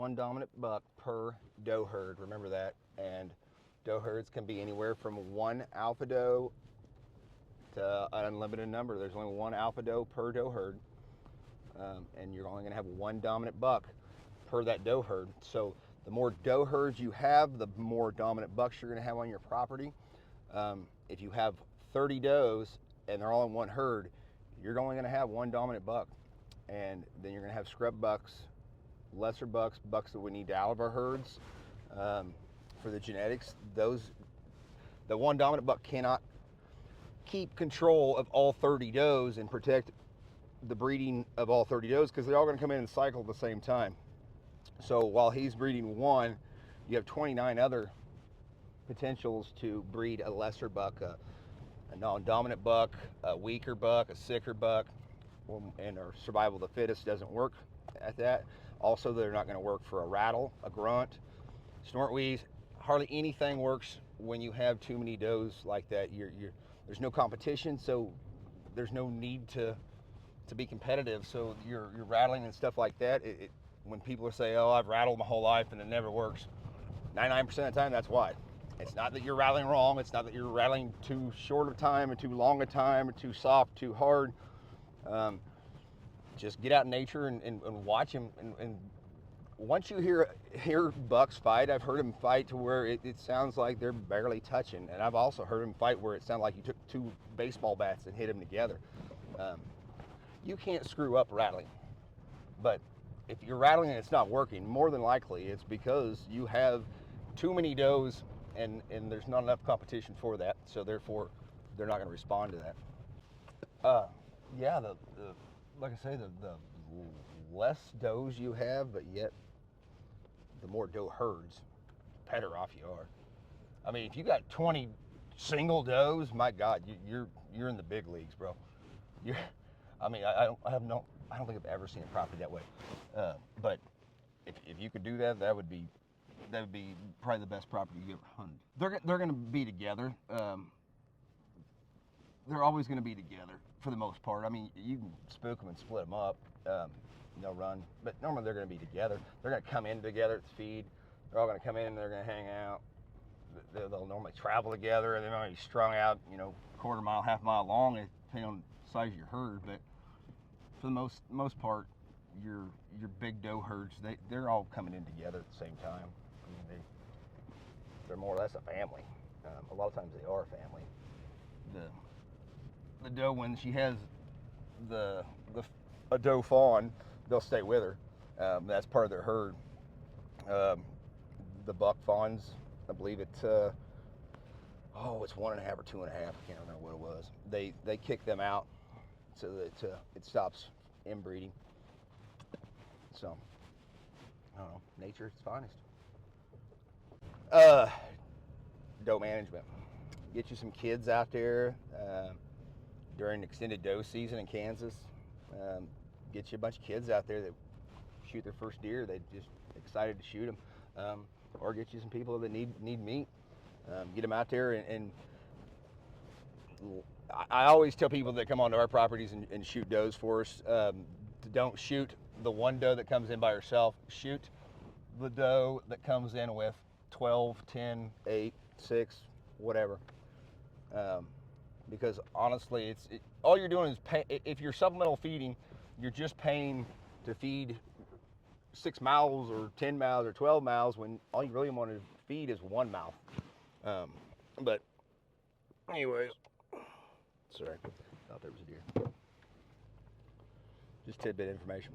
one dominant buck per doe herd. Remember that. And doe herds can be anywhere from one alpha doe to an unlimited number. There's only one alpha doe per doe herd, and you're only going to have one dominant buck per that doe herd. So the more doe herds you have, the more dominant bucks you're going to have on your property. If you have 30 does and they're all in one herd, you're only going to have one dominant buck, and then you're going to have scrub bucks, lesser bucks, bucks that we need out of our herds for the genetics. The one dominant buck cannot keep control of all 30 does and protect the breeding of all 30 does, because they're all going to come in and cycle at the same time. So while he's breeding one, you have 29 other potentials to breed a lesser buck, a non-dominant buck, a weaker buck, a sicker buck, and our survival of the fittest doesn't work at that. Also, they're not going to work for a rattle, a grunt, snort wheeze. Hardly anything works when you have too many does like that. There's no competition, so there's no need to be competitive. So you're rattling and stuff like that. When people say, "Oh, I've rattled my whole life and it never works," 99% of the time, that's why. It's not that you're rattling wrong. It's not that you're rattling too short of time or too long a time or too soft, too hard. Just get out in nature and watch them. And once you hear bucks fight, I've heard them fight to where it sounds like they're barely touching. And I've also heard them fight where it sounded like you took two baseball bats and hit them together. You can't screw up rattling. But if you're rattling and it's not working, more than likely it's because you have too many does and there's not enough competition for that. So therefore, they're not going to respond to that. Yeah, like I say, the less does you have, but yet the more doe herds, the better off you are. I mean, if you got 20 single does, my God, you're in the big leagues, bro. I mean, I don't think I've ever seen a property that way. But if you could do that, that would be probably the best property you ever hunted. They're going to be together. They're always going to be together for the most part. I mean, you can spook them and split them up. They'll run, but normally they're going to be together. They're going to come in together to feed. They're all going to come in and they're going to hang out. They'll normally travel together, and they're going to be strung out, quarter mile, half mile long, depending on the size of your herd. But for the most part, your big doe herds, they're all coming in together at the same time. I mean, they're more or less a family. A lot of times they are a family. The doe, when she has a doe fawn, they'll stay with her. That's part of their herd. The buck fawns, I believe it's 1.5 or 2.5. I can't remember what it was. They kick them out so that it stops inbreeding. So I don't know. Nature's finest. Doe management. Get you some kids out there during extended doe season in Kansas. Get you a bunch of kids out there that shoot their first deer. They're just excited to shoot them. Or get you some people that need meat. Get them out there and I always tell people that come onto our properties and shoot does for us, don't shoot the one doe that comes in by herself. Shoot the doe that comes in with 12, 10, 8, 6, whatever. Because honestly, all you're doing is if you're supplemental feeding, you're just paying to feed 6 mouths or 10 mouths or 12 mouths when all you really want to feed is one mouth. But anyways, sorry, thought there was a deer. Just tidbit information.